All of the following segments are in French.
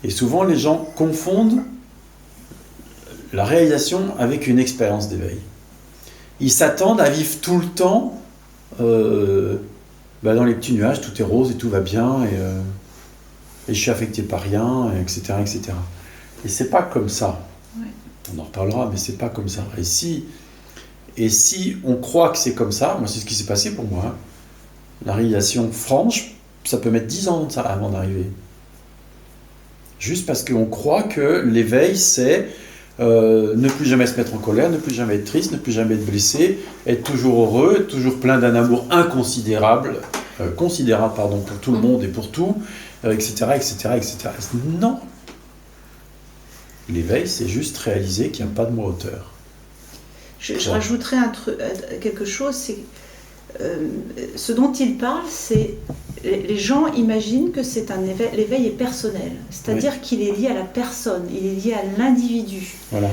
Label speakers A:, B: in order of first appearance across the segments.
A: Et souvent, les gens confondent la réalisation avec une expérience d'éveil. Ils s'attendent à vivre tout le temps dans les petits nuages, tout est rose et tout va bien, et je suis affecté par rien, etc., etc. Et c'est pas comme ça.
B: Ouais.
A: On en reparlera, mais c'est pas comme ça. Et si on croit que c'est comme ça, moi c'est ce qui s'est passé pour moi. Hein. La réalisation franche, ça peut mettre 10 ans avant d'arriver. Juste parce qu'on croit que l'éveil, c'est ne plus jamais se mettre en colère, ne plus jamais être triste, ne plus jamais être blessé, être toujours heureux, être toujours plein d'un amour inconsidérable, considérable pour tout le monde et pour tout, etc., etc., etc. Non. L'éveil, c'est juste réaliser qu'il n'y a pas de moi auteur.
B: Je rajouterais quelque chose, c'est ce dont il parle, c'est les gens imaginent que c'est un éveil, l'éveil est personnel, c'est-à-dire qu'il est lié à la personne, il est lié à l'individu.
A: Voilà.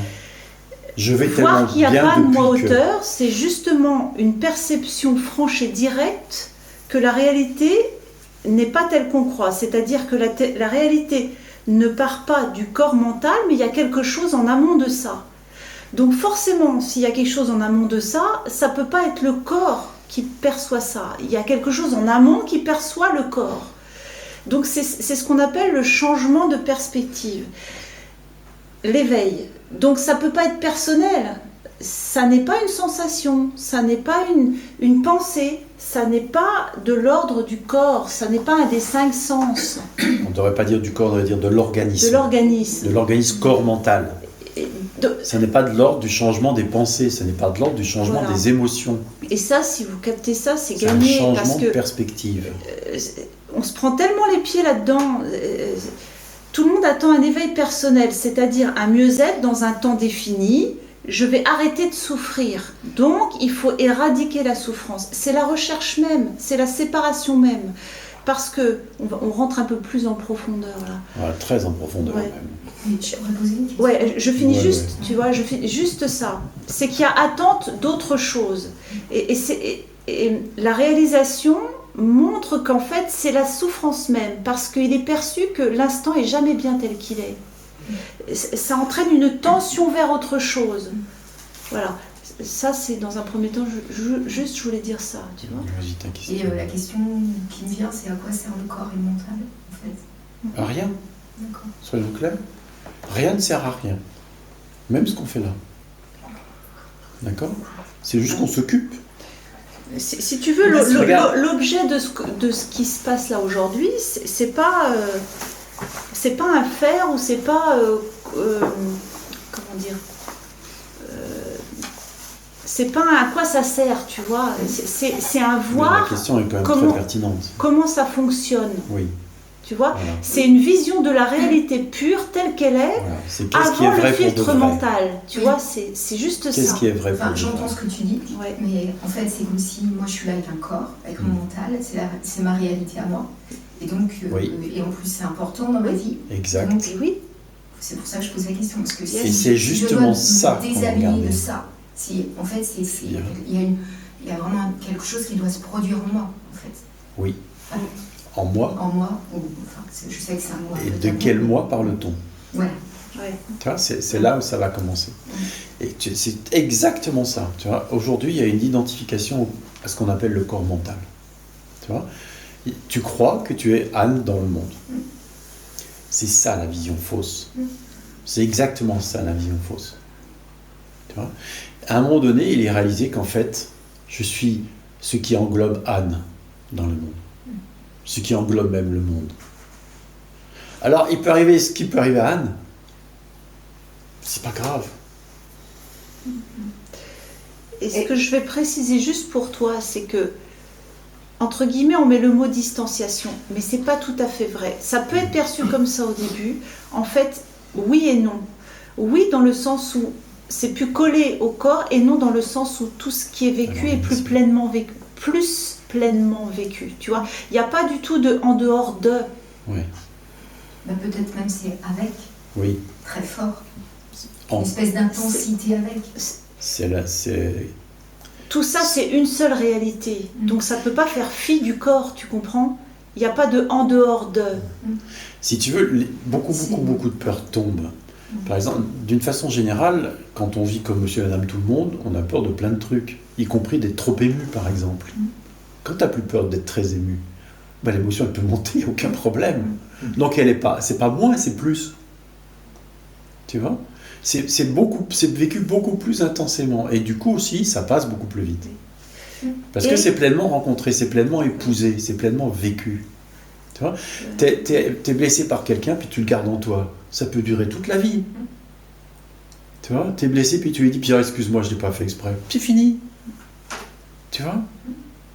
A: Je vais
B: voir qu'il n'y a pas de moi
A: que...
B: auteur, c'est justement une perception franche et directe que la réalité n'est pas telle qu'on croit, c'est-à-dire que la réalité ne part pas du corps mental, mais il y a quelque chose en amont de ça. Donc forcément, s'il y a quelque chose en amont de ça, ça ne peut pas être le corps qui perçoit ça. Il y a quelque chose en amont qui perçoit le corps. Donc c'est ce qu'on appelle le changement de perspective. L'éveil. Donc ça ne peut pas être personnel. Ça n'est pas une sensation, ça n'est pas une pensée, ça n'est pas de l'ordre du corps, ça n'est pas un des 5 sens.
A: On ne devrait pas dire du corps, on devrait dire de l'organisme.
B: De l'organisme.
A: De l'organisme corps mental. Ça n'est pas de l'ordre du changement des pensées, ça n'est pas de l'ordre du changement des émotions.
B: Et ça, si vous captez ça, c'est gagné.
A: C'est un changement
B: parce que,
A: de perspective.
B: On se prend tellement les pieds là-dedans. Tout le monde attend un éveil personnel, c'est-à-dire un mieux-être dans un temps défini. Je vais arrêter de souffrir. Donc, il faut éradiquer la souffrance. C'est la recherche même, c'est la séparation même. Parce que on rentre un peu plus en profondeur là.
A: Ouais, très en profondeur même.
C: Mais tu pourrais poser une question.
B: Ouais, je finis tu vois, je finis juste ça. C'est qu'il y a attente d'autre chose. Et la réalisation montre qu'en fait, c'est la souffrance même, parce qu'il est perçu que l'instant est jamais bien tel qu'il est. Ça entraîne une tension vers autre chose. Voilà. Ça, c'est dans un premier temps, je voulais dire ça, tu vois.
C: Et la question qui me vient, c'est à quoi sert le corps et le mental, en fait?
A: À rien.
C: D'accord.
A: Soyons clairs. Rien ne sert à rien. Même ce qu'on fait là. D'accord? C'est juste qu'on s'occupe.
B: Si tu veux, l'objet de ce qui se passe là aujourd'hui, c'est pas un faire ou c'est pas comment dire, c'est pas à quoi ça sert, tu vois. C'est un voir.
A: La question est quand même très pertinente.
B: Comment ça fonctionne.
A: Oui.
B: Tu vois, c'est une vision de la réalité pure telle qu'elle est, avant le filtre mental. Tu vois, c'est juste ça.
A: Qu'est-ce qui est vrai pour
C: j'entends ce que tu dis, mais en fait, c'est comme si moi je suis là avec un corps, avec mon mental, c'est ma réalité à moi. Et donc, et en plus, c'est important dans ma vie.
A: Exact.
C: Donc, c'est pour ça que je pose la question. Parce que
A: et c'est justement ça
C: qu'on déshabiller de ça. En fait, il y a vraiment quelque chose qui doit se produire en moi, en fait.
A: Oui. En moi.
C: En moi, je sais que c'est un moi.
A: Et de quel moi parle-t-on?
C: Voilà.
A: Tu vois, c'est là où ça va commencer. Et c'est exactement ça. Tu vois, aujourd'hui, il y a une identification à ce qu'on appelle le corps mental. Tu vois, tu crois que tu es Anne dans le monde. C'est ça la vision fausse. C'est exactement ça la vision fausse. Tu vois, à un moment donné, il est réalisé qu'en fait, je suis ce qui englobe Anne dans le monde. Ce qui englobe même le monde. Alors, il peut arriver ce qui peut arriver à Anne. C'est pas grave.
B: Et ce que je vais préciser juste pour toi, c'est que, entre guillemets, on met le mot distanciation, mais c'est pas tout à fait vrai. Ça peut être perçu comme ça au début. En fait, oui et non. Oui, dans le sens où c'est plus collé au corps, et non dans le sens où tout ce qui est vécu est plus pleinement vécu. Tu vois, il n'y a pas du tout de en dehors de.
A: Oui.
C: Bah peut-être même c'est avec.
A: Oui.
C: Très fort. Une espèce d'intensité avec.
B: Tout ça, c'est une seule réalité. Donc ça ne peut pas faire fi du corps, tu comprends? Il n'y a pas de en dehors de.
A: Si tu veux, beaucoup de peurs tombent. Par exemple, d'une façon générale, quand on vit comme monsieur et madame tout le monde, on a peur de plein de trucs, y compris d'être trop ému, par exemple. Quand tu n'as plus peur d'être très ému, l'émotion, elle peut monter, aucun problème. Donc, c'est pas moins, c'est plus. Tu vois ? C'est vécu beaucoup plus intensément. Et du coup aussi, ça passe beaucoup plus vite. Parce que c'est pleinement rencontré, c'est pleinement épousé, c'est pleinement vécu. Tu vois ? T'es blessé par quelqu'un, puis tu le gardes en toi. Ça peut durer toute la vie. Tu vois ? T'es blessé, puis tu lui dis, Pierre, excuse-moi, je l'ai pas fait exprès. C'est fini. Tu vois ?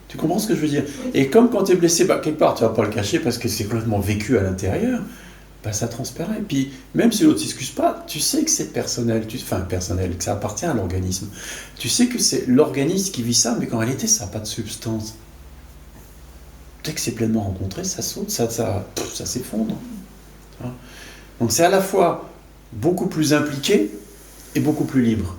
A: Tu comprends ce que je veux dire ? Et comme quand t'es blessé, quelque part, tu vas pas le cacher parce que c'est complètement vécu à l'intérieur. Ça transparaît. Puis, même si l'autre ne s'excuse pas, tu sais que c'est personnel, que ça appartient à l'organisme. Tu sais que c'est l'organisme qui vit ça, mais qu'en réalité, ça n'a pas de substance. Dès que c'est pleinement rencontré, ça saute, ça s'effondre. Donc, c'est à la fois beaucoup plus impliqué et beaucoup plus libre.